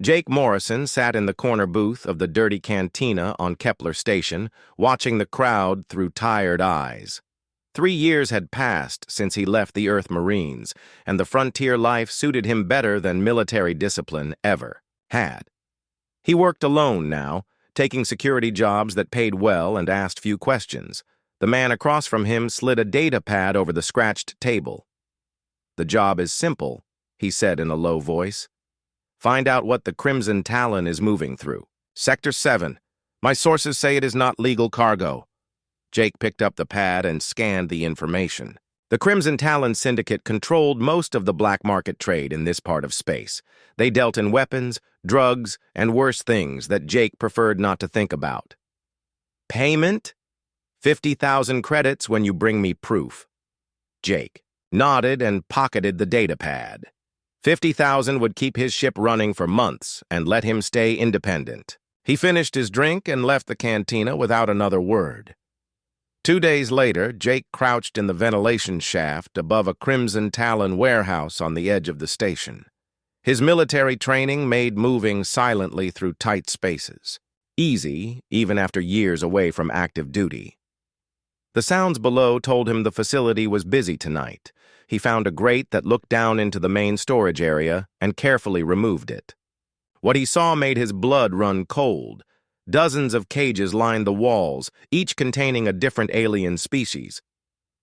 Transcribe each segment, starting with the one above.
Jake Morrison sat in the corner booth of the dirty cantina on Kepler Station, watching the crowd through tired eyes. 3 years had passed since he left the Earth Marines, and the frontier life suited him better than military discipline ever had. He worked alone now, taking security jobs that paid well and asked few questions. The man across from him slid a data pad over the scratched table. "The job is simple," he said in a low voice. "Find out what the Crimson Talon is moving through. Sector 7. My sources say it is not legal cargo." Jake picked up the pad and scanned the information. The Crimson Talon Syndicate controlled most of the black market trade in this part of space. They dealt in weapons, drugs, and worse things that Jake preferred not to think about. "Payment? 50,000 credits when you bring me proof." Jake nodded and pocketed the data pad. 50,000 would keep his ship running for months and let him stay independent. He finished his drink and left the cantina without another word. 2 days later, Jake crouched in the ventilation shaft above a Crimson Talon warehouse on the edge of the station. His military training made moving silently through tight spaces easy, even after years away from active duty. The sounds below told him the facility was busy tonight. He found a grate that looked down into the main storage area and carefully removed it. What he saw made his blood run cold. Dozens of cages lined the walls, each containing a different alien species.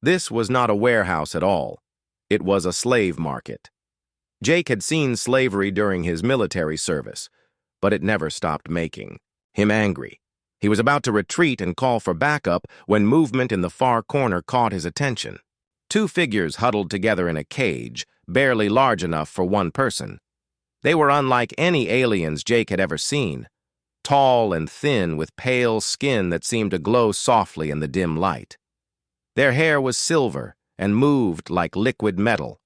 This was not a warehouse at all. It was a slave market. Jake had seen slavery during his military service, but it never stopped making him angry. He was about to retreat and call for backup when movement in the far corner caught his attention. 2 figures huddled together in a cage, barely large enough for one person. They were unlike any aliens Jake had ever seen. Tall and thin, with pale skin that seemed to glow softly in the dim light. Their hair was silver and moved like liquid metal.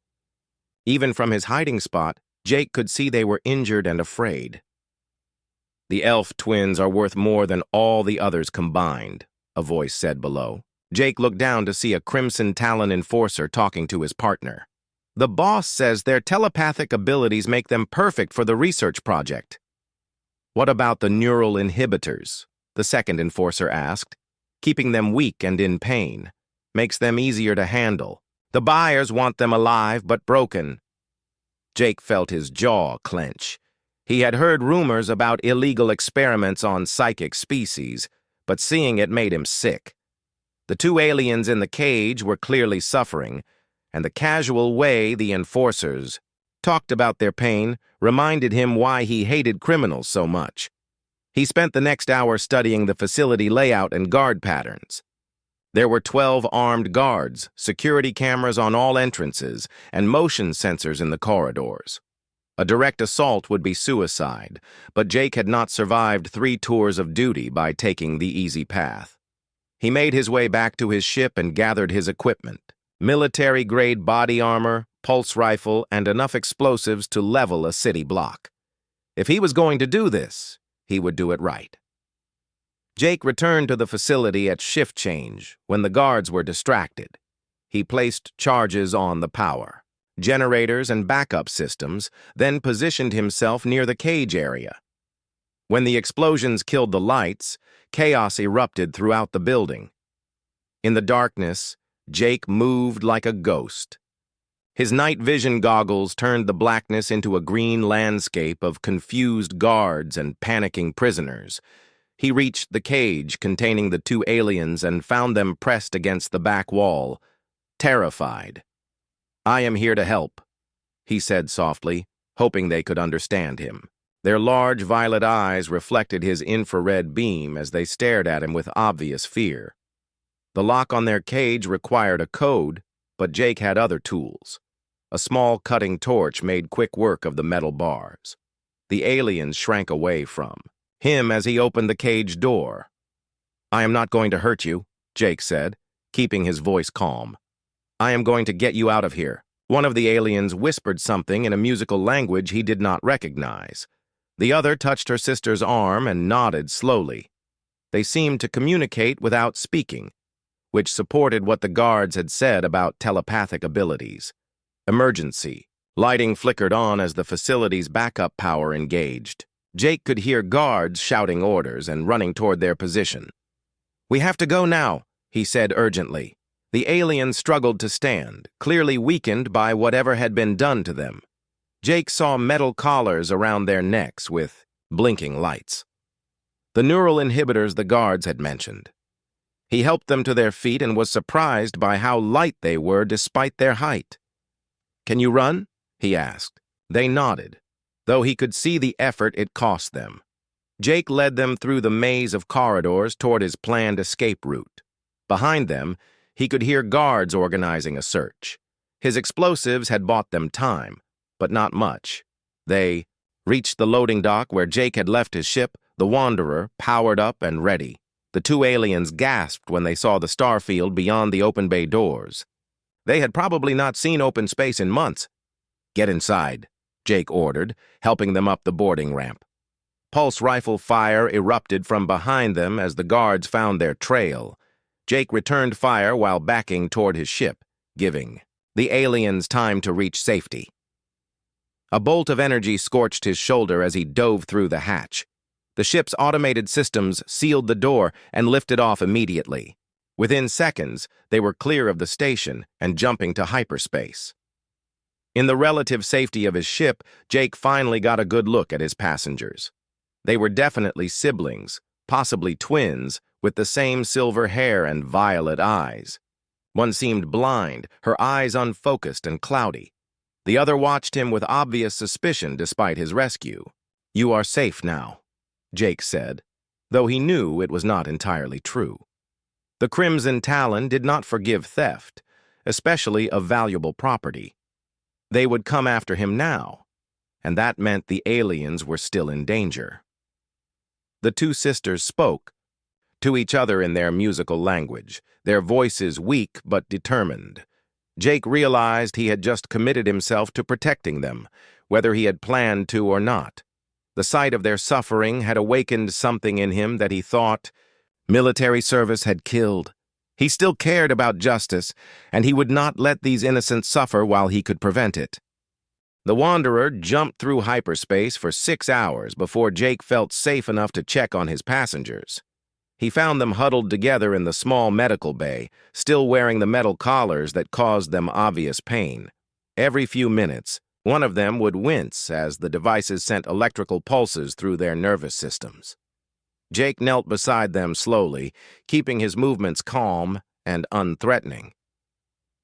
Even from his hiding spot, Jake could see they were injured and afraid. "The elf twins are worth more than all the others combined," a voice said below. Jake looked down to see a Crimson Talon enforcer talking to his partner. "The boss says their telepathic abilities make them perfect for the research project." "What about the neural inhibitors?" the second enforcer asked. "Keeping them weak and in pain. Makes them easier to handle. The buyers want them alive but broken." Jake felt his jaw clench. He had heard rumors about illegal experiments on psychic species, but seeing it made him sick. The 2 aliens in the cage were clearly suffering, and the casual way the enforcers talked about their pain reminded him why he hated criminals so much. He spent the next hour studying the facility layout and guard patterns. There were 12 armed guards, security cameras on all entrances, and motion sensors in the corridors. A direct assault would be suicide, but Jake had not survived 3 tours of duty by taking the easy path. He made his way back to his ship and gathered his equipment: military-grade body armor, pulse rifle, and enough explosives to level a city block. If he was going to do this, he would do it right. Jake returned to the facility at shift change when the guards were distracted. He placed charges on the power, generators, and backup systems, then positioned himself near the cage area. When the explosions killed the lights, chaos erupted throughout the building. In the darkness, Jake moved like a ghost. His night vision goggles turned the blackness into a green landscape of confused guards and panicking prisoners. He reached the cage containing the 2 aliens and found them pressed against the back wall, terrified. "I am here to help," he said softly, hoping they could understand him. Their large violet eyes reflected his infrared beam as they stared at him with obvious fear. The lock on their cage required a code, but Jake had other tools. A small cutting torch made quick work of the metal bars. The aliens shrank away from him as he opened the cage door. "I am not going to hurt you," Jake said, keeping his voice calm. "I am going to get you out of here." One of the aliens whispered something in a musical language he did not recognize. The other touched her sister's arm and nodded slowly. They seemed to communicate without speaking, which supported what the guards had said about telepathic abilities. Emergency, Lighting flickered on as the facility's backup power engaged. Jake could hear guards shouting orders and running toward their position. "We have to go now," he said urgently. The aliens struggled to stand, clearly weakened by whatever had been done to them. Jake saw metal collars around their necks with blinking lights. The neural inhibitors the guards had mentioned. He helped them to their feet and was surprised by how light they were despite their height. "Can you run?" he asked. They nodded, though he could see the effort it cost them. Jake led them through the maze of corridors toward his planned escape route. Behind them, he could hear guards organizing a search. His explosives had bought them time, but not much. They reached the loading dock where Jake had left his ship, the Wanderer, powered up and ready. The two aliens gasped when they saw the starfield beyond the open bay doors. They had probably not seen open space in months. "Get inside," Jake ordered, helping them up the boarding ramp. Pulse rifle fire erupted from behind them as the guards found their trail. Jake returned fire while backing toward his ship, giving the aliens time to reach safety. A bolt of energy scorched his shoulder as he dove through the hatch. The ship's automated systems sealed the door and lifted off immediately. Within seconds, they were clear of the station and jumping to hyperspace. In the relative safety of his ship, Jake finally got a good look at his passengers. They were definitely siblings, possibly twins, with the same silver hair and violet eyes. One seemed blind, her eyes unfocused and cloudy. The other watched him with obvious suspicion despite his rescue. "You are safe now," Jake said, though he knew it was not entirely true. The Crimson Talon did not forgive theft, especially of valuable property. They would come after him now, and that meant the aliens were still in danger. The two sisters spoke to each other in their musical language, their voices weak but determined. Jake realized he had just committed himself to protecting them, whether he had planned to or not. The sight of their suffering had awakened something in him that he thought military service had killed. He still cared about justice, and he would not let these innocents suffer while he could prevent it. The Wanderer jumped through hyperspace for 6 hours before Jake felt safe enough to check on his passengers. He found them huddled together in the small medical bay, still wearing the metal collars that caused them obvious pain. Every few minutes, one of them would wince as the devices sent electrical pulses through their nervous systems. Jake knelt beside them slowly, keeping his movements calm and unthreatening.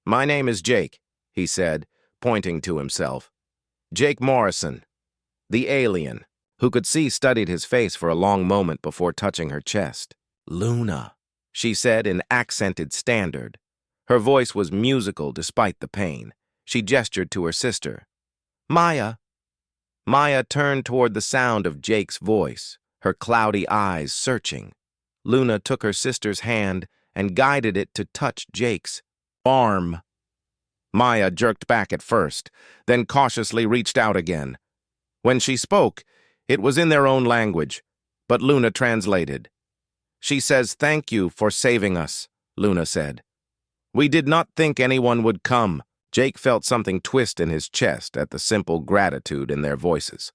"My name is Jake," he said, pointing to himself. "Jake Morrison." The alien, who could see, studied his face for a long moment before touching her chest. "Luna," she said in accented standard. Her voice was musical despite the pain. She gestured to her sister. "Maya." Maya turned toward the sound of Jake's voice, her cloudy eyes searching. Luna took her sister's hand and guided it to touch Jake's arm. Maya jerked back at first, then cautiously reached out again. When she spoke, it was in their own language, but Luna translated. "She says thank you for saving us," Luna said. "We did not think anyone would come." Jake felt something twist in his chest at the simple gratitude in their voices.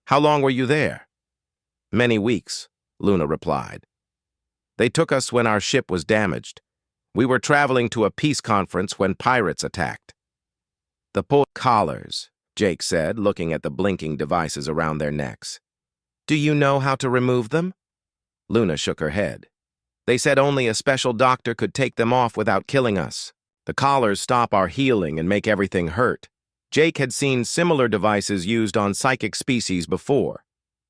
"How long were you there?" "Many weeks," Luna replied. "They took us when our ship was damaged. We were traveling to a peace conference when pirates attacked." "The poor collars," Jake said, looking at the blinking devices around their necks. "Do you know how to remove them?" Luna shook her head. "They said only a special doctor could take them off without killing us. The collars stop our healing and make everything hurt." Jake had seen similar devices used on psychic species before.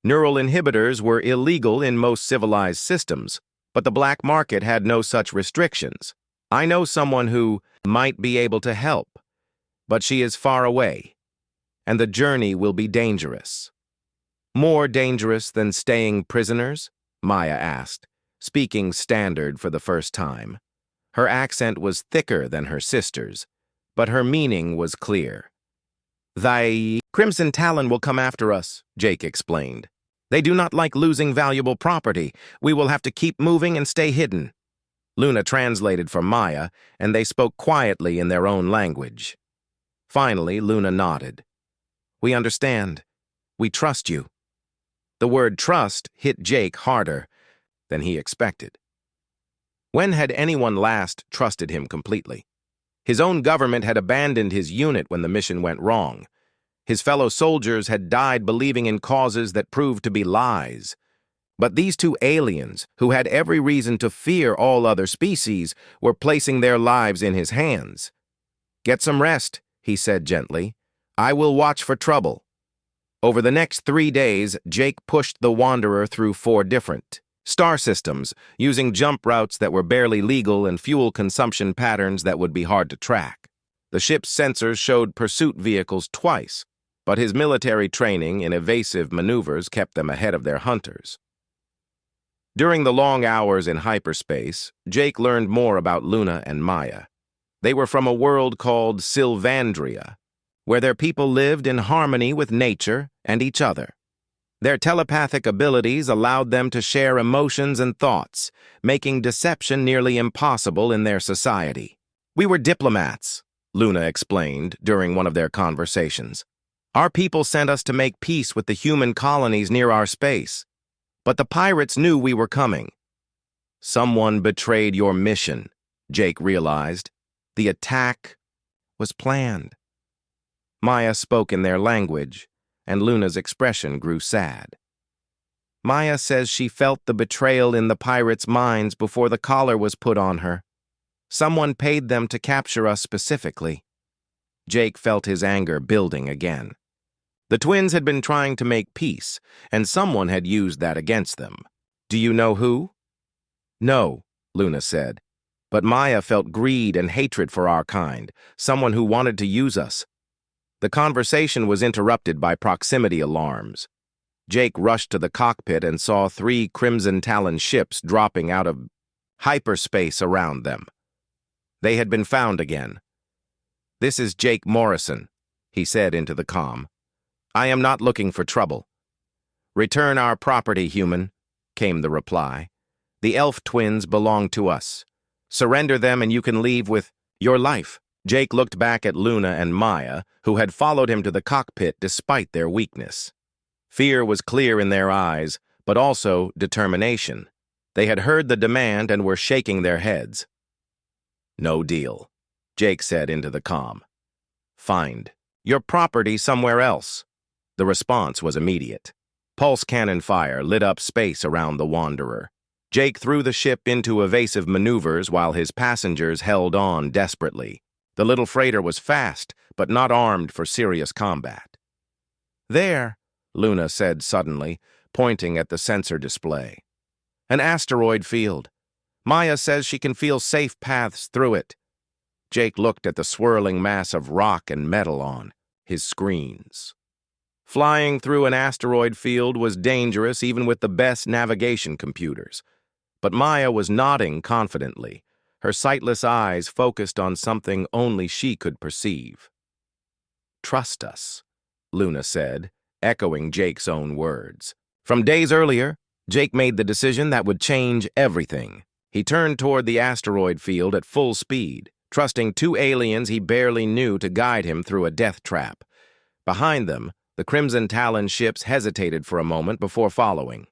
Neural inhibitors were illegal in most civilized systems, but the black market had no such restrictions. "I know someone who might be able to help, but she is far away, and the journey will be dangerous." "More dangerous than staying prisoners?" Maya asked, speaking standard for the first time. Her accent was thicker than her sister's, but her meaning was clear. "The Crimson Talon will come after us," Jake explained. "They do not like losing valuable property. We will have to keep moving and stay hidden." Luna translated for Maya, and they spoke quietly in their own language. Finally, Luna nodded. We understand. We trust you. The word trust hit Jake harder than he expected. When had anyone last trusted him completely? His own government had abandoned his unit when the mission went wrong. His fellow soldiers had died believing in causes that proved to be lies. But these two aliens, who had every reason to fear all other species, were placing their lives in his hands. Get some rest, he said gently. I will watch for trouble. Over the next 3 days, Jake pushed the Wanderer through 4 different star systems, using jump routes that were barely legal and fuel consumption patterns that would be hard to track. The ship's sensors showed pursuit vehicles twice, but his military training in evasive maneuvers kept them ahead of their hunters. During the long hours in hyperspace, Jake learned more about Luna and Maya. They were from a world called Sylvandria, where their people lived in harmony with nature and each other. Their telepathic abilities allowed them to share emotions and thoughts, making deception nearly impossible in their society. We were diplomats, Luna explained during one of their conversations. Our people sent us to make peace with the human colonies near our space. But the pirates knew we were coming. Someone betrayed your mission, Jake realized. The attack was planned. Maya spoke in their language, and Luna's expression grew sad. Maya says she felt the betrayal in the pirates' minds before the collar was put on her. Someone paid them to capture us specifically. Jake felt his anger building again. The twins had been trying to make peace, and someone had used that against them. Do you know who? No, Luna said. But Maya felt greed and hatred for our kind, someone who wanted to use us. The conversation was interrupted by proximity alarms. Jake rushed to the cockpit and saw 3 Crimson Talon ships dropping out of hyperspace around them. They had been found again. This is Jake Morrison, he said into the comm. I am not looking for trouble. Return our property, human, came the reply. The elf twins belong to us. Surrender them and you can leave with your life. Jake looked back at Luna and Maya, who had followed him to the cockpit despite their weakness. Fear was clear in their eyes, but also determination. They had heard the demand and were shaking their heads. No deal, Jake said into the comm. Find your property somewhere else. The response was immediate. Pulse cannon fire lit up space around the Wanderer. Jake threw the ship into evasive maneuvers while his passengers held on desperately. The little freighter was fast, but not armed for serious combat. There, Luna said suddenly, pointing at the sensor display. An asteroid field. Maya says she can feel safe paths through it. Jake looked at the swirling mass of rock and metal on his screens. Flying through an asteroid field was dangerous even with the best navigation computers. But Maya was nodding confidently, her sightless eyes focused on something only she could perceive. Trust us, Luna said, echoing Jake's own words. From days earlier, Jake made the decision that would change everything. He turned toward the asteroid field at full speed, trusting 2 aliens he barely knew to guide him through a death trap. Behind them, the Crimson Talon ships hesitated for a moment before following.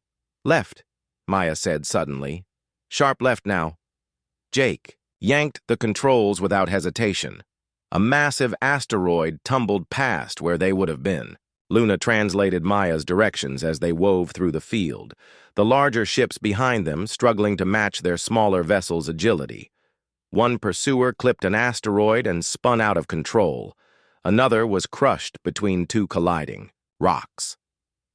Left, Maya said suddenly. Sharp left now. Jake yanked the controls without hesitation. A massive asteroid tumbled past where they would have been. Luna translated Maya's directions as they wove through the field, the larger ships behind them struggling to match their smaller vessels' agility. One pursuer clipped an asteroid and spun out of control. Another was crushed between 2 colliding rocks.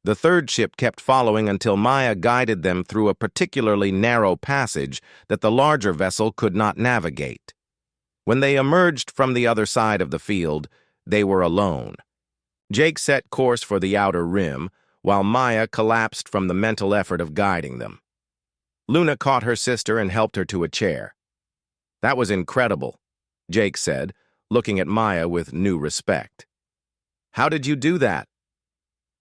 The third ship kept following until Maya guided them through a particularly narrow passage that the larger vessel could not navigate. When they emerged from the other side of the field, they were alone. Jake set course for the outer rim, while Maya collapsed from the mental effort of guiding them. Luna caught her sister and helped her to a chair. That was incredible, Jake said, looking at Maya with new respect. How did you do that?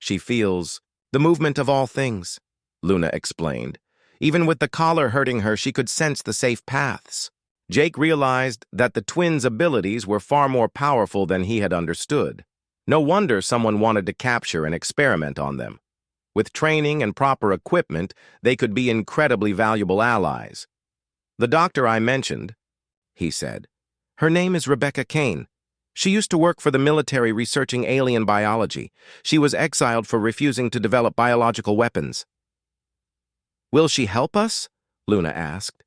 She feels the movement of all things, Luna explained. Even with the collar hurting her, she could sense the safe paths. Jake realized that the twins' abilities were far more powerful than he had understood. No wonder someone wanted to capture and experiment on them. With training and proper equipment, they could be incredibly valuable allies. "The doctor I mentioned," he said, "her name is Rebecca Kane. She used to work for the military researching alien biology. She was exiled for refusing to develop biological weapons." "Will she help us?" Luna asked.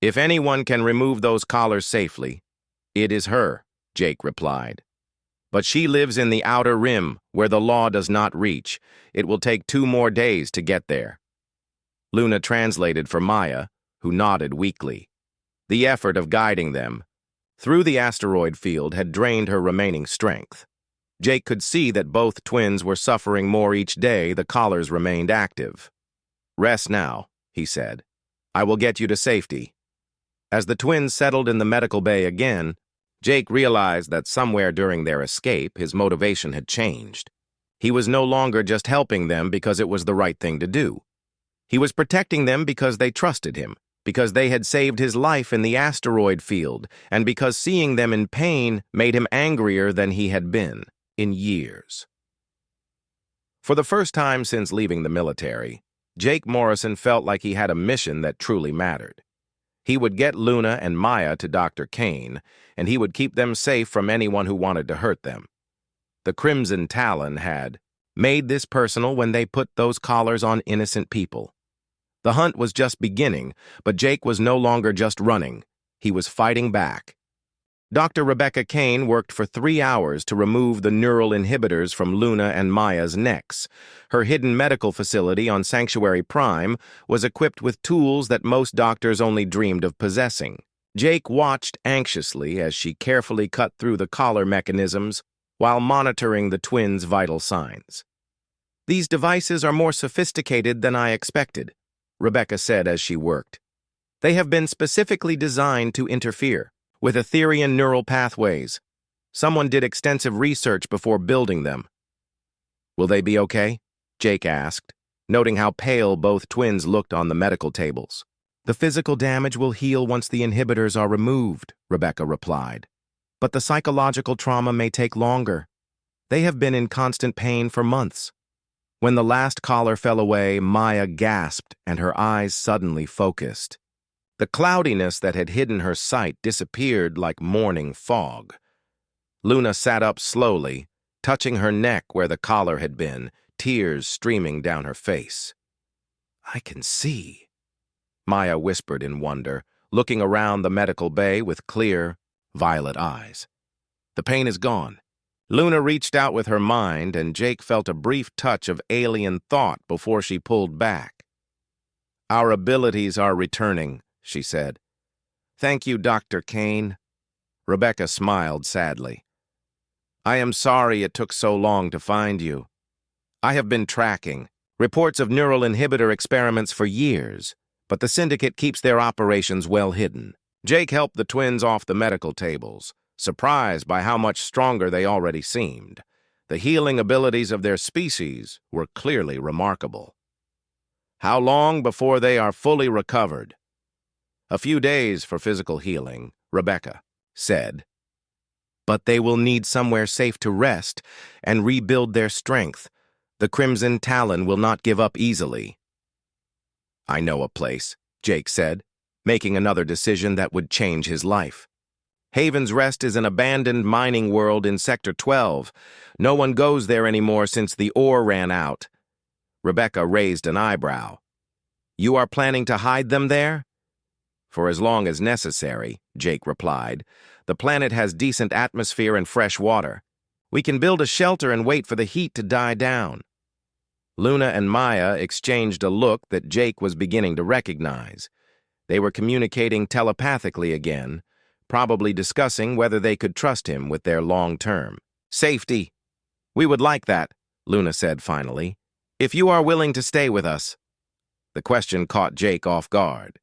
"If anyone can remove those collars safely, it is her," Jake replied. "But she lives in the outer rim, where the law does not reach. It will take 2 more days to get there." Luna translated for Maya, who nodded weakly. The effort of guiding them through the asteroid field had drained her remaining strength. Jake could see that both twins were suffering more each day the collars remained active. "Rest now," he said. "I will get you to safety." As the twins settled in the medical bay again, Jake realized that somewhere during their escape, his motivation had changed. He was no longer just helping them because it was the right thing to do. He was protecting them because they trusted him, because they had saved his life in the asteroid field, and because seeing them in pain made him angrier than he had been in years. For the first time since leaving the military, Jake Morrison felt like he had a mission that truly mattered. He would get Luna and Maya to Dr. Kane, and he would keep them safe from anyone who wanted to hurt them. The Crimson Talon had made this personal when they put those collars on innocent people. The hunt was just beginning, but Jake was no longer just running. He was fighting back. Dr. Rebecca Kane worked for 3 hours to remove the neural inhibitors from Luna and Maya's necks. Her hidden medical facility on Sanctuary Prime was equipped with tools that most doctors only dreamed of possessing. Jake watched anxiously as she carefully cut through the collar mechanisms while monitoring the twins' vital signs. "These devices are more sophisticated than I expected," Rebecca said as she worked. "They have been specifically designed to interfere with Etherian neural pathways. Someone did extensive research before building them." "Will they be okay?" Jake asked, noting how pale both twins looked on the medical tables. "The physical damage will heal once the inhibitors are removed," Rebecca replied. "But the psychological trauma may take longer. They have been in constant pain for months." When the last collar fell away, Maya gasped and her eyes suddenly focused. The cloudiness that had hidden her sight disappeared like morning fog. Luna sat up slowly, touching her neck where the collar had been, tears streaming down her face. "I can see," Maya whispered in wonder, looking around the medical bay with clear, violet eyes. "The pain is gone." Luna reached out with her mind, and Jake felt a brief touch of alien thought before she pulled back. "Our abilities are returning," she said. "Thank you, Dr. Kane." Rebecca smiled sadly. "I am sorry it took so long to find you. I have been tracking reports of neural inhibitor experiments for years, but the Syndicate keeps their operations well hidden." Jake helped the twins off the medical tables, surprised by how much stronger they already seemed. The healing abilities of their species were clearly remarkable. "How long before they are fully recovered?" "A few days for physical healing," Rebecca said. "But they will need somewhere safe to rest and rebuild their strength. The Crimson Talon will not give up easily." "I know a place," Jake said, making another decision that would change his life. "Haven's Rest is an abandoned mining world in Sector 12. No one goes there anymore since the ore ran out." Rebecca raised an eyebrow. "You are planning to hide them there?" "For as long as necessary," Jake replied. "The planet has decent atmosphere and fresh water. We can build a shelter and wait for the heat to die down." Luna and Maya exchanged a look that Jake was beginning to recognize. They were communicating telepathically again, probably discussing whether they could trust him with their long-term safety. "We would like that," Luna said finally, "if you are willing to stay with us." The question caught Jake off guard.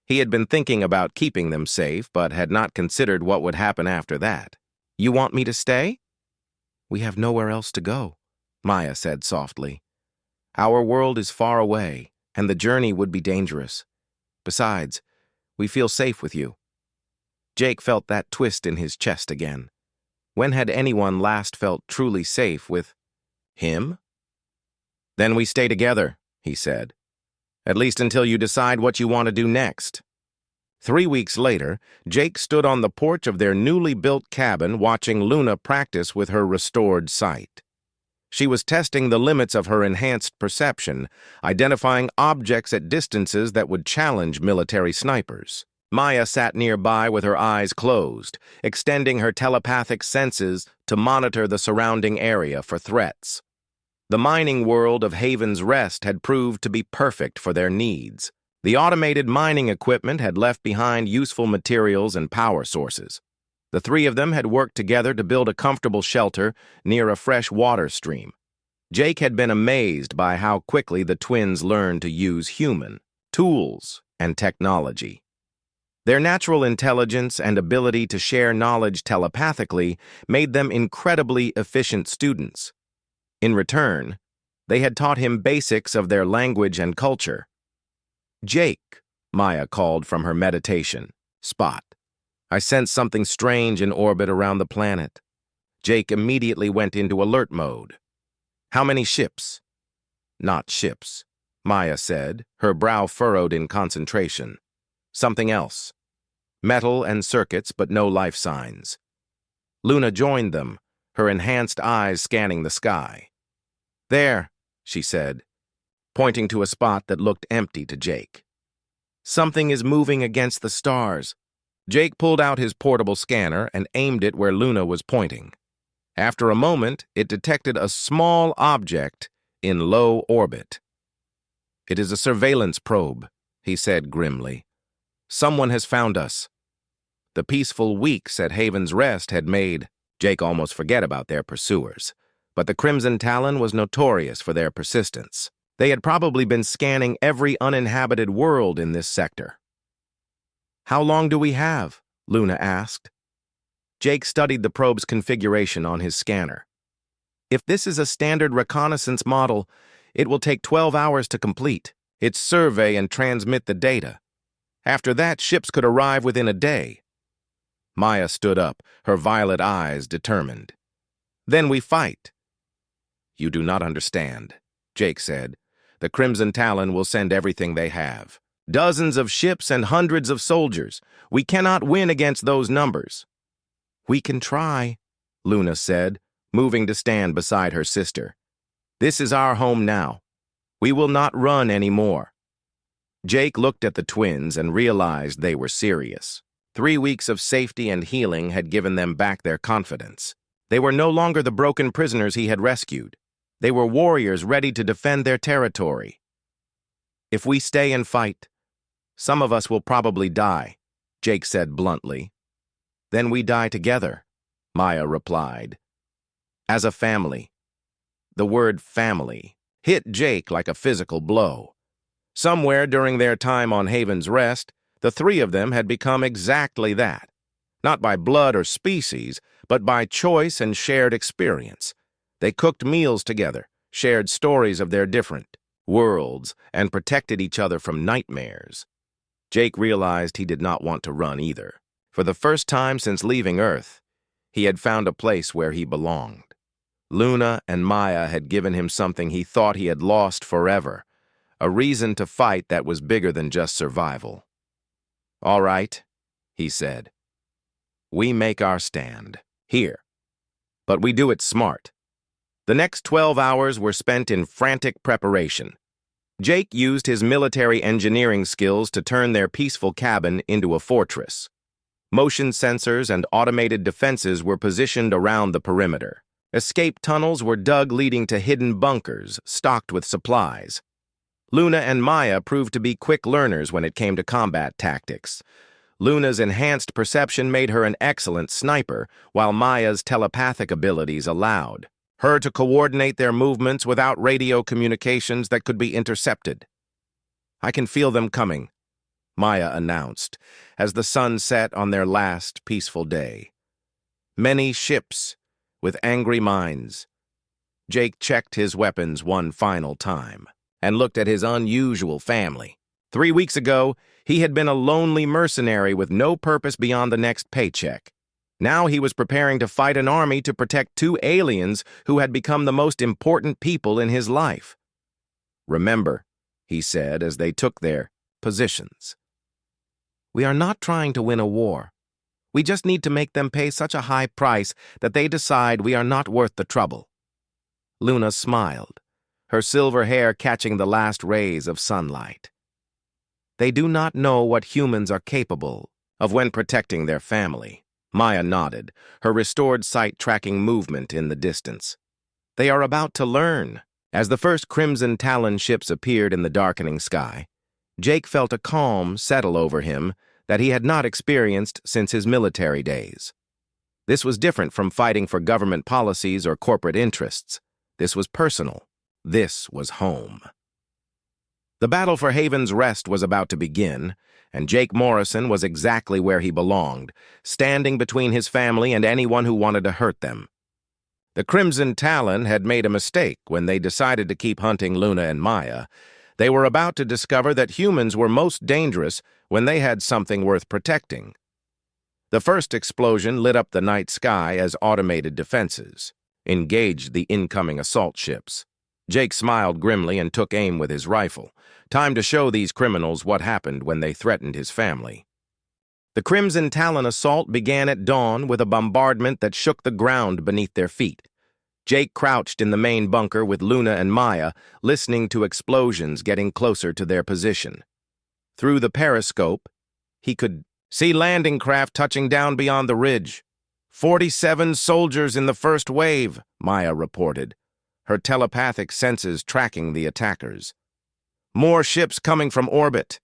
He had been thinking about keeping them safe, but had not considered what would happen after that. "You want me to stay?" "We have nowhere else to go," Maya said softly. "Our world is far away, and the journey would be dangerous. Besides, we feel safe with you." Jake felt that twist in his chest again. When had anyone last felt truly safe with him? "Then we stay together," he said. "At least until you decide what you want to do next." 3 weeks later, Jake stood on the porch of their newly built cabin watching Luna practice with her restored sight. She was testing the limits of her enhanced perception, identifying objects at distances that would challenge military snipers. Maya sat nearby with her eyes closed, extending her telepathic senses to monitor the surrounding area for threats. The mining world of Haven's Rest had proved to be perfect for their needs. The automated mining equipment had left behind useful materials and power sources. The three of them had worked together to build a comfortable shelter near a fresh water stream. Jake had been amazed by how quickly the twins learned to use human tools and technology. Their natural intelligence and ability to share knowledge telepathically made them incredibly efficient students. In return, they had taught him basics of their language and culture. "Jake," Maya called from her meditation spot. "I sense something strange in orbit around the planet." Jake immediately went into alert mode. "How many ships?" "Not ships," Maya said, her brow furrowed in concentration. "Something else. Metal and circuits, but no life signs." Luna joined them, her enhanced eyes scanning the sky. "There," she said, pointing to a spot that looked empty to Jake. "Something is moving against the stars." Jake pulled out his portable scanner and aimed it where Luna was pointing. After a moment, it detected a small object in low orbit. "It is a surveillance probe," he said grimly. "Someone has found us." The peaceful weeks at Haven's Rest had made Jake almost forget about their pursuers, but the Crimson Talon was notorious for their persistence. They had probably been scanning every uninhabited world in this sector. "How long do we have?" Luna asked. Jake studied the probe's configuration on his scanner. "If this is a standard reconnaissance model, it will take 12 hours to complete. It's survey and transmit the data. After that, ships could arrive within a day." Maya stood up, her violet eyes determined. "Then we fight." "You do not understand," Jake said. "The Crimson Talon will send everything they have. Dozens of ships and hundreds of soldiers. We cannot win against those numbers." "We can try," Luna said, moving to stand beside her sister. "This is our home now. We will not run anymore." Jake looked at the twins and realized they were serious. 3 weeks of safety and healing had given them back their confidence. They were no longer the broken prisoners he had rescued. They were warriors ready to defend their territory. "If we stay and fight, some of us will probably die," Jake said bluntly. "Then we die together," Maya replied. "As a family." The word family hit Jake like a physical blow. Somewhere during their time on Haven's Rest, the three of them had become exactly that. Not by blood or species, but by choice and shared experience. They cooked meals together, shared stories of their different worlds, and protected each other from nightmares. Jake realized he did not want to run either. For the first time since leaving Earth, he had found a place where he belonged. Luna and Maya had given him something he thought he had lost forever, a reason to fight that was bigger than just survival. "All right," he said. "We make our stand, here. But we do it smart." The next 12 hours were spent in frantic preparation. Jake used his military engineering skills to turn their peaceful cabin into a fortress. Motion sensors and automated defenses were positioned around the perimeter. Escape tunnels were dug leading to hidden bunkers, stocked with supplies. Luna and Maya proved to be quick learners when it came to combat tactics. Luna's enhanced perception made her an excellent sniper, while Maya's telepathic abilities allowed her to coordinate their movements without radio communications that could be intercepted. "I can feel them coming," Maya announced, as the sun set on their last peaceful day. "Many ships, with angry minds." Jake checked his weapons one final time and looked at his unusual family. 3 weeks ago, he had been a lonely mercenary with no purpose beyond the next paycheck. Now he was preparing to fight an army to protect two aliens who had become the most important people in his life. "Remember," he said as they took their positions, "we are not trying to win a war. We just need to make them pay such a high price that they decide we are not worth the trouble." Luna smiled, her silver hair catching the last rays of sunlight. "They do not know what humans are capable of when protecting their family." Maya nodded, her restored sight tracking movement in the distance. "They are about to learn." As the first Crimson Talon ships appeared in the darkening sky, Jake felt a calm settle over him that he had not experienced since his military days. This was different from fighting for government policies or corporate interests. This was personal. This was home. The battle for Haven's Rest was about to begin, and Jake Morrison was exactly where he belonged, standing between his family and anyone who wanted to hurt them. The Crimson Talon had made a mistake when they decided to keep hunting Luna and Maya. They were about to discover that humans were most dangerous when they had something worth protecting. The first explosion lit up the night sky as automated defenses engaged the incoming assault ships. Jake smiled grimly and took aim with his rifle. Time to show these criminals what happened when they threatened his family. The Crimson Talon assault began at dawn with a bombardment that shook the ground beneath their feet. Jake crouched in the main bunker with Luna and Maya, listening to explosions getting closer to their position. Through the periscope, he could see landing craft touching down beyond the ridge. 47 soldiers in the first wave, Maya reported, her telepathic senses tracking the attackers. "More ships coming from orbit."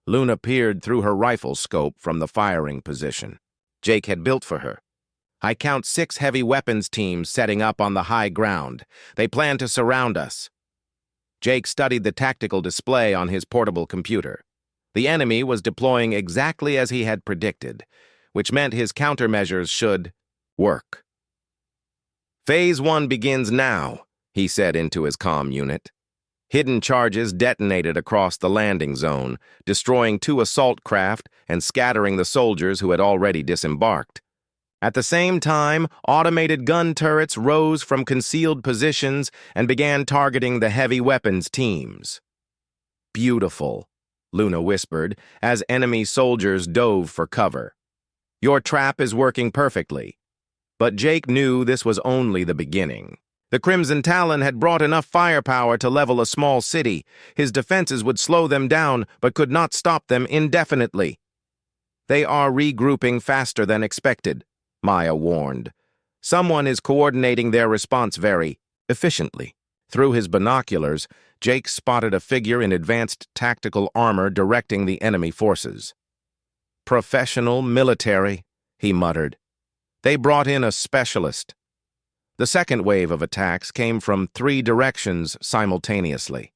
Luna peered through her rifle scope from the firing position Jake had built for her. "I count 6 heavy weapons teams setting up on the high ground. They plan to surround us." Jake studied the tactical display on his portable computer. The enemy was deploying exactly as he had predicted, which meant his countermeasures should work. "Phase 1 begins now," he said into his comm unit. Hidden charges detonated across the landing zone, destroying 2 assault craft and scattering the soldiers who had already disembarked. At the same time, automated gun turrets rose from concealed positions and began targeting the heavy weapons teams. "Beautiful," Luna whispered, as enemy soldiers dove for cover. "Your trap is working perfectly." But Jake knew this was only the beginning. The Crimson Talon had brought enough firepower to level a small city. His defenses would slow them down, but could not stop them indefinitely. "They are regrouping faster than expected," Maya warned. "Someone is coordinating their response very efficiently." Through his binoculars, Jake spotted a figure in advanced tactical armor directing the enemy forces. "Professional military," he muttered. "They brought in a specialist." The second wave of attacks came from 3 directions simultaneously.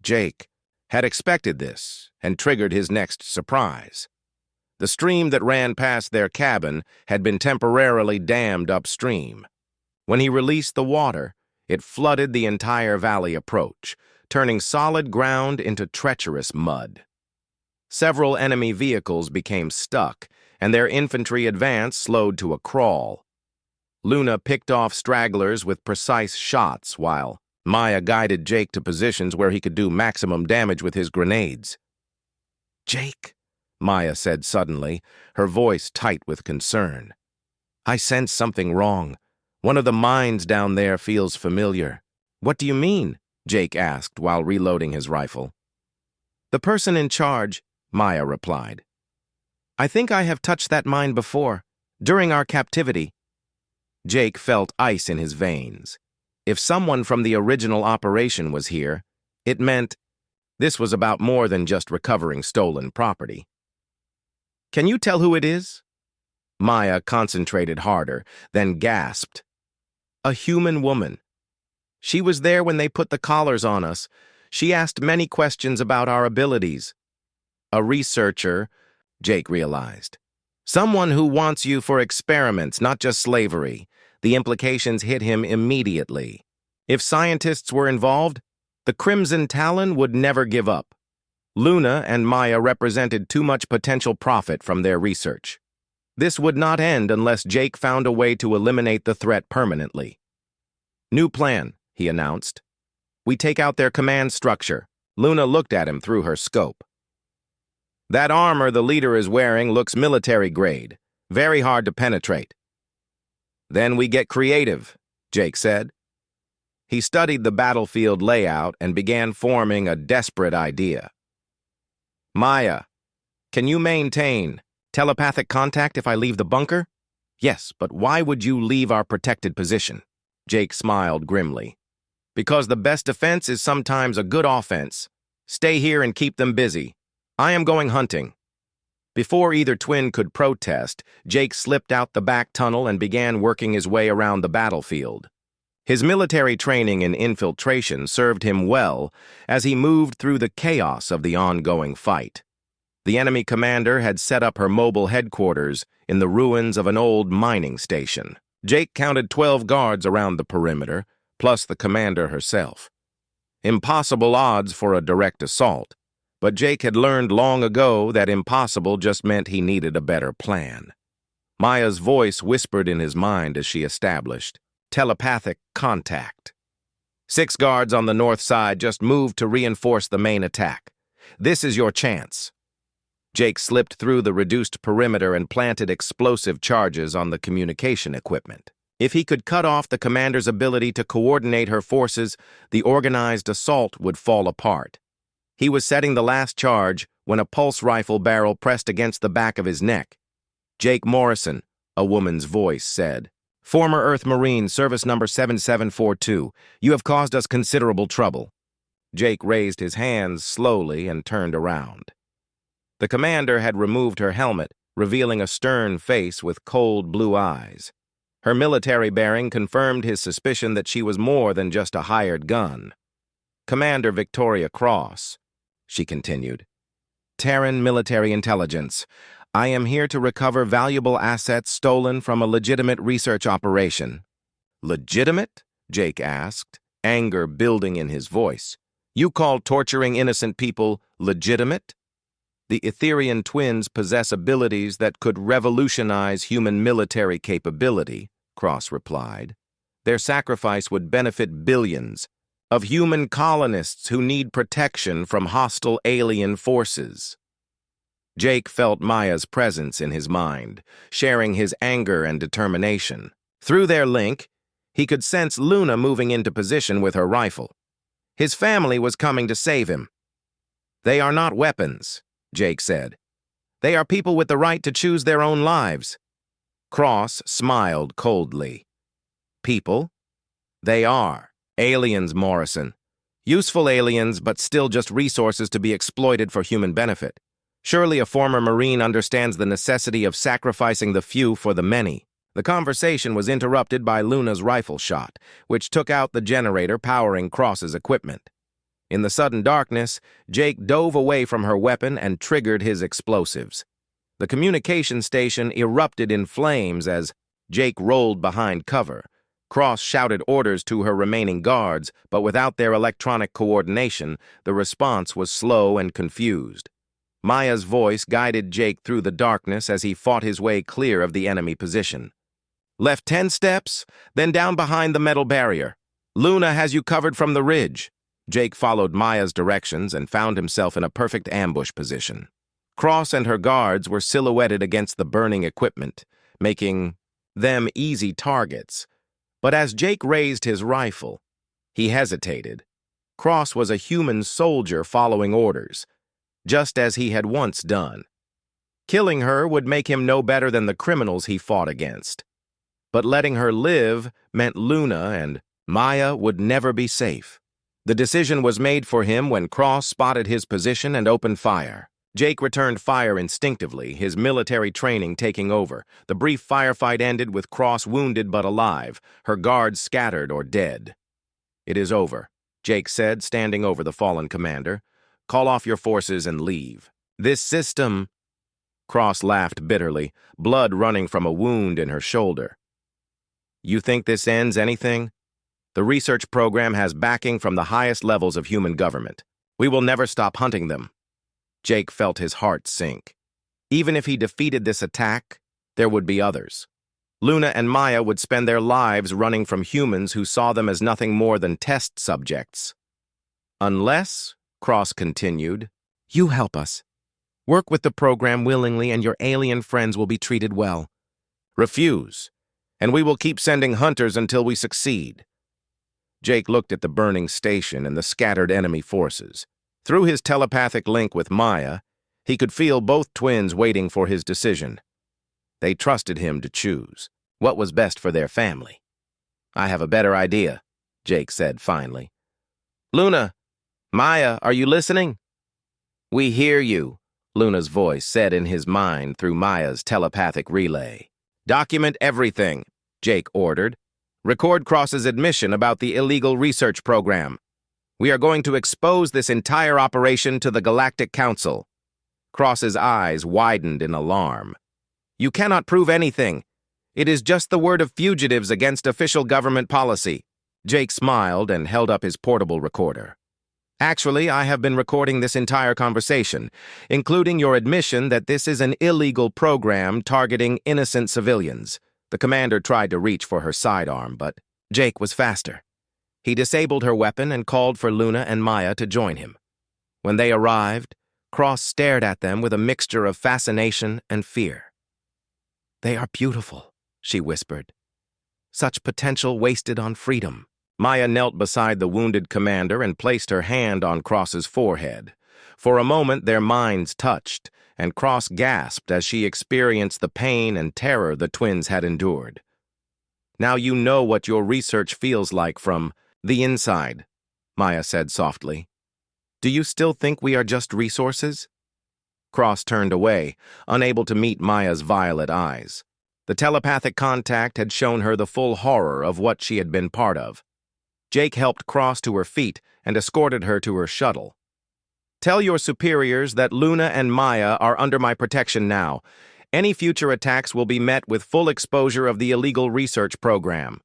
Jake had expected this and triggered his next surprise. The stream that ran past their cabin had been temporarily dammed upstream. When he released the water, it flooded the entire valley approach, turning solid ground into treacherous mud. Several enemy vehicles became stuck, and their infantry advance slowed to a crawl. Luna picked off stragglers with precise shots, while Maya guided Jake to positions where he could do maximum damage with his grenades. "Jake," Maya said suddenly, her voice tight with concern. "I sense something wrong. One of the mines down there feels familiar." "What do you mean?" Jake asked while reloading his rifle. "The person in charge," Maya replied. "I think I have touched that mine before, during our captivity." Jake felt ice in his veins. If someone from the original operation was here, it meant this was about more than just recovering stolen property. "Can you tell who it is?" Maya concentrated harder, then gasped. "A human woman. She was there when they put the collars on us. She asked many questions about our abilities." "A researcher," Jake realized. "Someone who wants you for experiments, not just slavery." The implications hit him immediately. If scientists were involved, the Crimson Talon would never give up. Luna and Maya represented too much potential profit from their research. This would not end unless Jake found a way to eliminate the threat permanently. "New plan," he announced. "We take out their command structure." Luna looked at him through her scope. "That armor the leader is wearing looks military grade. Very hard to penetrate." "Then we get creative," Jake said. He studied the battlefield layout and began forming a desperate idea. "Maya, can you maintain telepathic contact if I leave the bunker?" "Yes, but why would you leave our protected position?" Jake smiled grimly. "Because the best defense is sometimes a good offense. Stay here and keep them busy. I am going hunting." Before either twin could protest, Jake slipped out the back tunnel and began working his way around the battlefield. His military training in infiltration served him well as he moved through the chaos of the ongoing fight. The enemy commander had set up her mobile headquarters in the ruins of an old mining station. Jake counted 12 guards around the perimeter, plus the commander herself. Impossible odds for a direct assault, but Jake had learned long ago that impossible just meant he needed a better plan. Maya's voice whispered in his mind as she established telepathic contact. 6 guards on the north side just moved to reinforce the main attack. This is your chance. Jake slipped through the reduced perimeter and planted explosive charges on the communication equipment. If he could cut off the commander's ability to coordinate her forces, the organized assault would fall apart. He was setting the last charge when a pulse rifle barrel pressed against the back of his neck. "Jake Morrison," a woman's voice said. "Former Earth Marine, service number 7742. You have caused us considerable trouble." Jake raised his hands slowly and turned around. The commander had removed her helmet, revealing a stern face with cold blue eyes. Her military bearing confirmed his suspicion that she was more than just a hired gun. "Commander Victoria Cross," she continued. "Terran Military Intelligence. I am here to recover valuable assets stolen from a legitimate research operation." "Legitimate?" Jake asked, anger building in his voice. "You call torturing innocent people legitimate?" "The Etherian twins possess abilities that could revolutionize human military capability," Cross replied. "Their sacrifice would benefit billions of human colonists who need protection from hostile alien forces." Jake felt Maya's presence in his mind, sharing his anger and determination. Through their link, he could sense Luna moving into position with her rifle. His family was coming to save him. "They are not weapons," Jake said. "They are people with the right to choose their own lives." Cross smiled coldly. "People? They are. Aliens, Morrison. Useful aliens, but still just resources to be exploited for human benefit. Surely a former Marine understands the necessity of sacrificing the few for the many." The conversation was interrupted by Luna's rifle shot, which took out the generator powering Cross's equipment. In the sudden darkness, Jake dove away from her weapon and triggered his explosives. The communication station erupted in flames as Jake rolled behind cover. Cross shouted orders to her remaining guards, but without their electronic coordination, the response was slow and confused. Maya's voice guided Jake through the darkness as he fought his way clear of the enemy position. "Left 10 steps, then down behind the metal barrier. Luna has you covered from the ridge." Jake followed Maya's directions and found himself in a perfect ambush position. Cross and her guards were silhouetted against the burning equipment, making them easy targets. But as Jake raised his rifle, he hesitated. Cross was a human soldier following orders, just as he had once done. Killing her would make him no better than the criminals he fought against. But letting her live meant Luna and Maya would never be safe. The decision was made for him when Cross spotted his position and opened fire. Jake returned fire instinctively, his military training taking over. The brief firefight ended with Cross wounded but alive, her guards scattered or dead. "It is over," Jake said, standing over the fallen commander. "Call off your forces and leave." "This system—" Cross laughed bitterly, blood running from a wound in her shoulder. "You think this ends anything? The research program has backing from the highest levels of human government. We will never stop hunting them." Jake felt his heart sink. Even if he defeated this attack, there would be others. Luna and Maya would spend their lives running from humans who saw them as nothing more than test subjects. Unless, Cross continued, you help us. Work with the program willingly and your alien friends will be treated well. Refuse, and we will keep sending hunters until we succeed. Jake looked at the burning station and the scattered enemy forces. Through his telepathic link with Maya, he could feel both twins waiting for his decision. They trusted him to choose what was best for their family. I have a better idea, Jake said finally. Luna, Maya, are you listening? We hear you, Luna's voice said in his mind through Maya's telepathic relay. Document everything, Jake ordered. Record Cross's admission about the illegal research program. We are going to expose this entire operation to the Galactic Council. Cross's eyes widened in alarm. You cannot prove anything. It is just the word of fugitives against official government policy. Jake smiled and held up his portable recorder. Actually, I have been recording this entire conversation, including your admission that this is an illegal program targeting innocent civilians. The commander tried to reach for her sidearm, but Jake was faster. He disabled her weapon and called for Luna and Maya to join him. When they arrived, Cross stared at them with a mixture of fascination and fear. They are beautiful, she whispered. Such potential wasted on freedom. Maya knelt beside the wounded commander and placed her hand on Cross's forehead. For a moment, their minds touched, and Cross gasped as she experienced the pain and terror the twins had endured. Now you know what your research feels like from the inside, Maya said softly. Do you still think we are just resources? Cross turned away, unable to meet Maya's violet eyes. The telepathic contact had shown her the full horror of what she had been part of. Jake helped Cross to her feet and escorted her to her shuttle. Tell your superiors that Luna and Maya are under my protection now. Any future attacks will be met with full exposure of the illegal research program.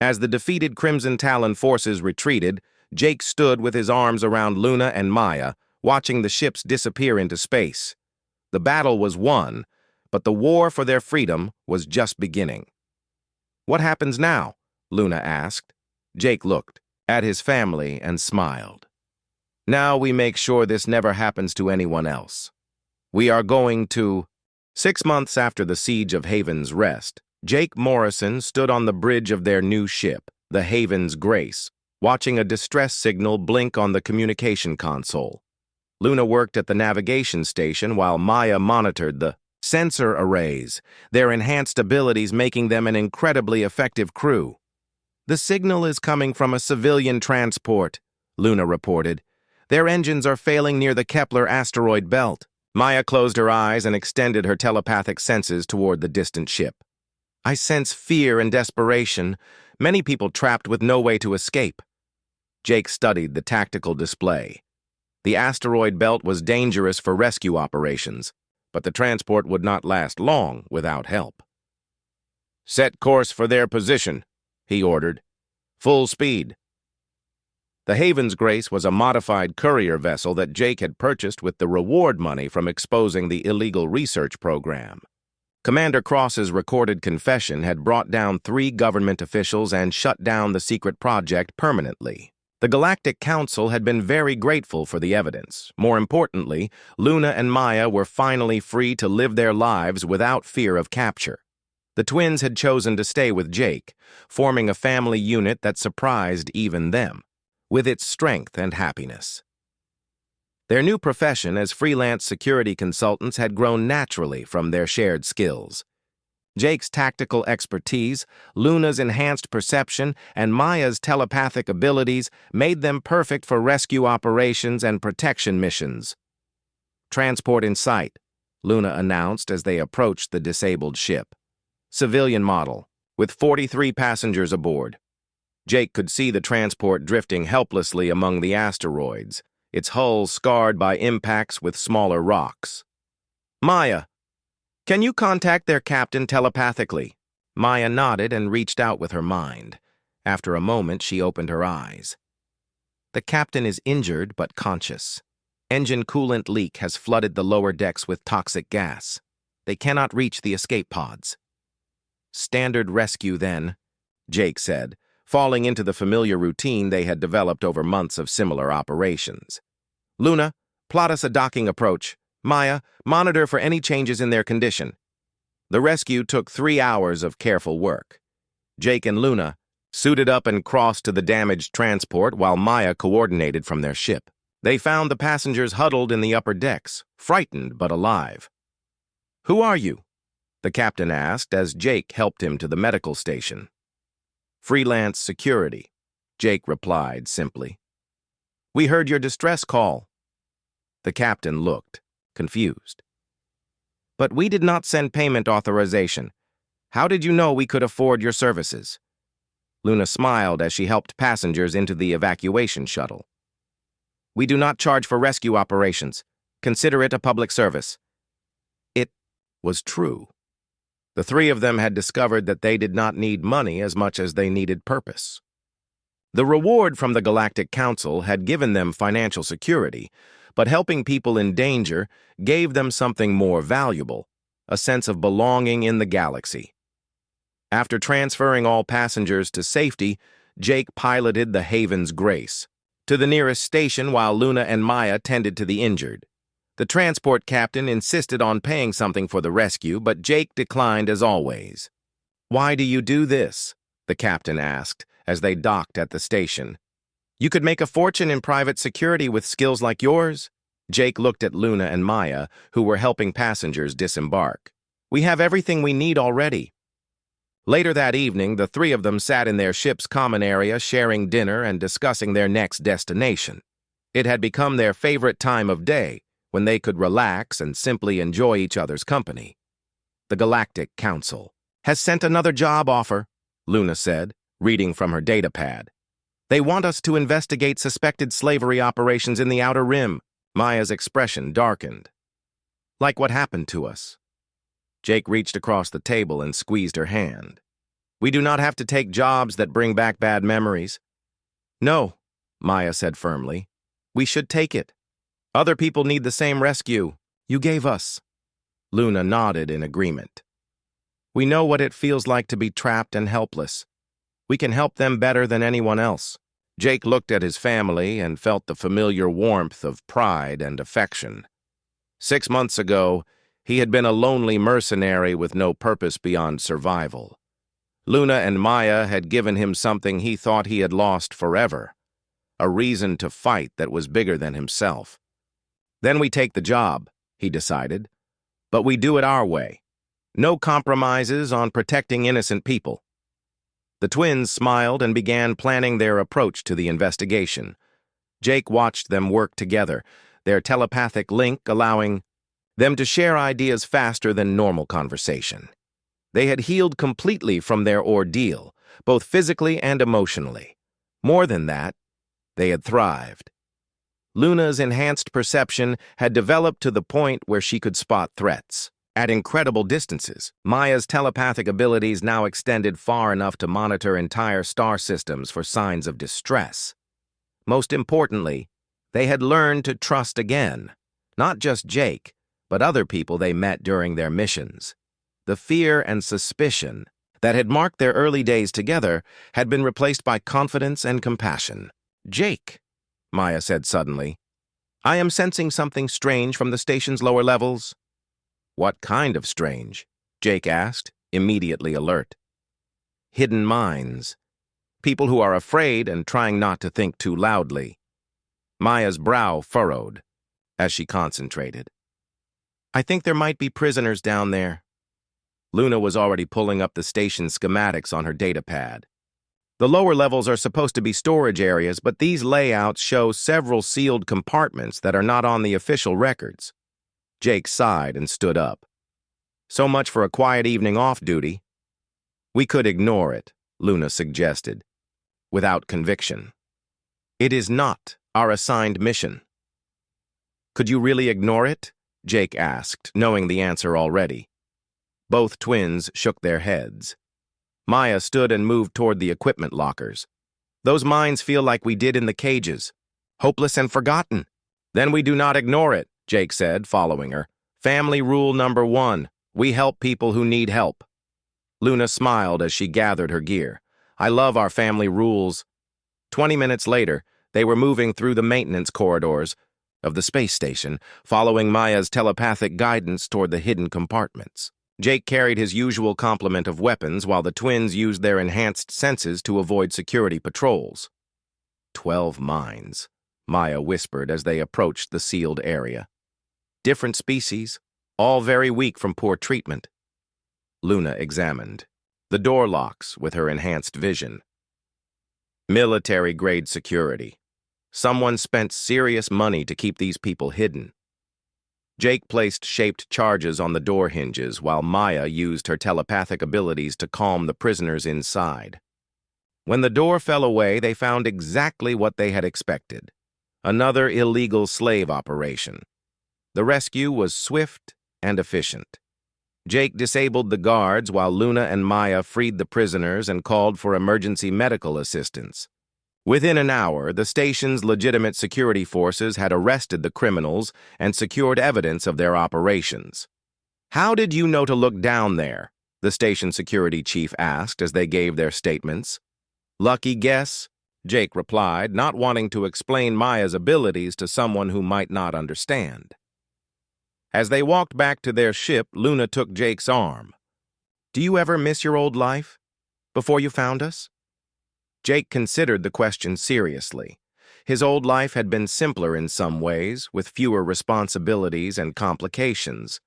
As the defeated Crimson Talon forces retreated, Jake stood with his arms around Luna and Maya, watching the ships disappear into space. The battle was won, but the war for their freedom was just beginning. What happens now? Luna asked. Jake looked at his family and smiled. Now we make sure this never happens to anyone else. We are going to... 6 months after the siege of Haven's Rest, Jake Morrison stood on the bridge of their new ship, the Haven's Grace, watching a distress signal blink on the communication console. Luna worked at the navigation station while Maya monitored the sensor arrays, their enhanced abilities making them an incredibly effective crew. The signal is coming from a civilian transport, Luna reported. Their engines are failing near the Kepler asteroid belt. Maya closed her eyes and extended her telepathic senses toward the distant ship. I sense fear and desperation, many people trapped with no way to escape. Jake studied the tactical display. The asteroid belt was dangerous for rescue operations, but the transport would not last long without help. Set course for their position, he ordered. Full speed. The Haven's Grace was a modified courier vessel that Jake had purchased with the reward money from exposing the illegal research program. Commander Cross's recorded confession had brought down 3 government officials and shut down the secret project permanently. The Galactic Council had been very grateful for the evidence. More importantly, Luna and Maya were finally free to live their lives without fear of capture. The twins had chosen to stay with Jake, forming a family unit that surprised even them, with its strength and happiness. Their new profession as freelance security consultants had grown naturally from their shared skills. Jake's tactical expertise, Luna's enhanced perception, and Maya's telepathic abilities made them perfect for rescue operations and protection missions. Transport in sight, Luna announced as they approached the disabled ship. Civilian model, with 43 passengers aboard. Jake could see the transport drifting helplessly among the asteroids, its hull scarred by impacts with smaller rocks. Maya, can you contact their captain telepathically? Maya nodded and reached out with her mind. After a moment, she opened her eyes. The captain is injured but conscious. Engine coolant leak has flooded the lower decks with toxic gas. They cannot reach the escape pods. Standard rescue, then, Jake said, falling into the familiar routine they had developed over months of similar operations. Luna, plot us a docking approach. Maya, monitor for any changes in their condition. The rescue took 3 hours of careful work. Jake and Luna suited up and crossed to the damaged transport while Maya coordinated from their ship. They found the passengers huddled in the upper decks, frightened but alive. "Who are you?" the captain asked as Jake helped him to the medical station. "Freelance security," Jake replied simply. "We heard your distress call." The captain looked confused. "But we did not send payment authorization. How did you know we could afford your services?" Luna smiled as she helped passengers into the evacuation shuttle. "We do not charge for rescue operations. Consider it a public service." It was true. The three of them had discovered that they did not need money as much as they needed purpose. The reward from the Galactic Council had given them financial security, but helping people in danger gave them something more valuable, a sense of belonging in the galaxy. After transferring all passengers to safety, Jake piloted the Haven's Grace to the nearest station while Luna and Maya tended to the injured. The transport captain insisted on paying something for the rescue, but Jake declined as always. "Why do you do this?" the captain asked as they docked at the station. "You could make a fortune in private security with skills like yours." Jake looked at Luna and Maya, who were helping passengers disembark. "We have everything we need already." Later that evening, the three of them sat in their ship's common area sharing dinner and discussing their next destination. It had become their favorite time of day, when they could relax and simply enjoy each other's company. "The Galactic Council has sent another job offer," Luna said, reading from her datapad. "They want us to investigate suspected slavery operations in the Outer Rim." Maya's expression darkened. "Like what happened to us?" Jake reached across the table and squeezed her hand. "We do not have to take jobs that bring back bad memories." "No," Maya said firmly. "We should take it. Other people need the same rescue you gave us." Luna nodded in agreement. "We know what it feels like to be trapped and helpless. We can help them better than anyone else." Jake looked at his family and felt the familiar warmth of pride and affection. 6 months ago, he had been a lonely mercenary with no purpose beyond survival. Luna and Maya had given him something he thought he had lost forever, a reason to fight that was bigger than himself. "Then we take the job," he decided, "but we do it our way. No compromises on protecting innocent people." The twins smiled and began planning their approach to the investigation. Jake watched them work together, their telepathic link allowing them to share ideas faster than normal conversation. They had healed completely from their ordeal, both physically and emotionally. More than that, they had thrived. Luna's enhanced perception had developed to the point where she could spot threats at incredible distances. Maya's telepathic abilities now extended far enough to monitor entire star systems for signs of distress. Most importantly, they had learned to trust again, not just Jake, but other people they met during their missions. The fear and suspicion that had marked their early days together had been replaced by confidence and compassion. "Jake," Maya said suddenly, "I am sensing something strange from the station's lower levels." "What kind of strange?" Jake asked, immediately alert. "Hidden minds. People who are afraid and trying not to think too loudly." Maya's brow furrowed as she concentrated. "I think there might be prisoners down there." Luna was already pulling up the station schematics on her datapad. "The lower levels are supposed to be storage areas, but these layouts show several sealed compartments that are not on the official records." Jake sighed and stood up. "So much for a quiet evening off duty." "We could ignore it," Luna suggested, without conviction. "It is not our assigned mission." "Could you really ignore it?" Jake asked, knowing the answer already. Both twins shook their heads. Maya stood and moved toward the equipment lockers. "Those minds feel like we did in the cages, hopeless and forgotten." Then we do not ignore it, Jake said, following her. Family rule number 1, we help people who need help. Luna smiled as she gathered her gear. I love our family rules. 20 minutes later, they were moving through the maintenance corridors of the space station, following Maya's telepathic guidance toward the hidden compartments. Jake carried his usual complement of weapons while the twins used their enhanced senses to avoid security patrols. 12 minds, Maya whispered as they approached the sealed area. Different species, all very weak from poor treatment. Luna examined the door locks with her enhanced vision. Military-grade security. Someone spent serious money to keep these people hidden. Jake placed shaped charges on the door hinges while Maya used her telepathic abilities to calm the prisoners inside. When the door fell away, they found exactly what they had expected. Another illegal slave operation. The rescue was swift and efficient. Jake disabled the guards while Luna and Maya freed the prisoners and called for emergency medical assistance. Within an hour, the station's legitimate security forces had arrested the criminals and secured evidence of their operations. How did you know to look down there? The station security chief asked as they gave their statements. Lucky guess, Jake replied, not wanting to explain Maya's abilities to someone who might not understand. As they walked back to their ship, Luna took Jake's arm. Do you ever miss your old life? Before you found us? Jake considered the question seriously. His old life had been simpler in some ways, with fewer responsibilities and complications.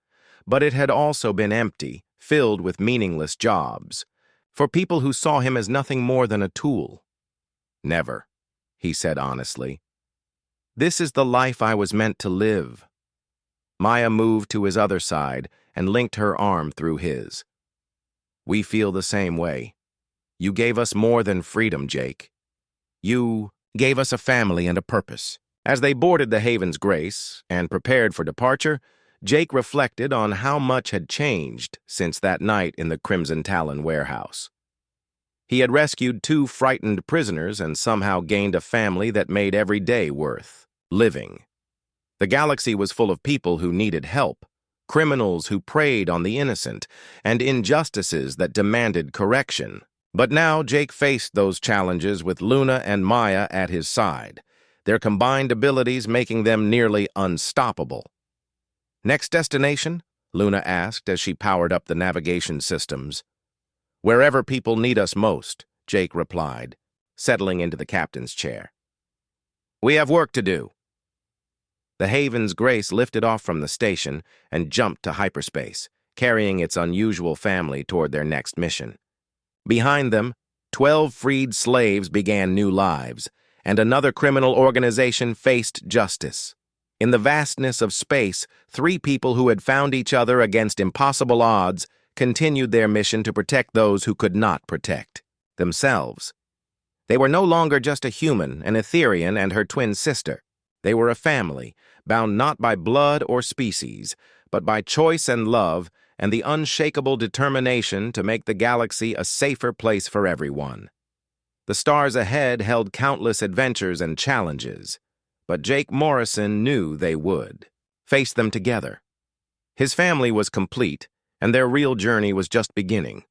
But it had also been empty, filled with meaningless jobs, for people who saw him as nothing more than a tool. Never, he said honestly. This is the life I was meant to live. Maya moved to his other side and linked her arm through his. We feel the same way. You gave us more than freedom, Jake. You gave us a family and a purpose. As they boarded the Haven's Grace and prepared for departure, Jake reflected on how much had changed since that night in the Crimson Talon warehouse. He had rescued 2 frightened prisoners and somehow gained a family that made every day worth living. The galaxy was full of people who needed help, criminals who preyed on the innocent, and injustices that demanded correction. But now Jake faced those challenges with Luna and Maya at his side, their combined abilities making them nearly unstoppable. Next destination? Luna asked as she powered up the navigation systems. Wherever people need us most, Jake replied, settling into the captain's chair. We have work to do. The Haven's Grace lifted off from the station and jumped to hyperspace, carrying its unusual family toward their next mission. Behind them, 12 freed slaves began new lives, and another criminal organization faced justice. In the vastness of space, 3 people who had found each other against impossible odds continued their mission to protect those who could not protect themselves. They were no longer just a human, an Etherian and her twin sister. They were a family, bound not by blood or species, but by choice and love, and the unshakable determination to make the galaxy a safer place for everyone. The stars ahead held countless adventures and challenges, but Jake Morrison knew they would face them together. His family was complete, and their real journey was just beginning.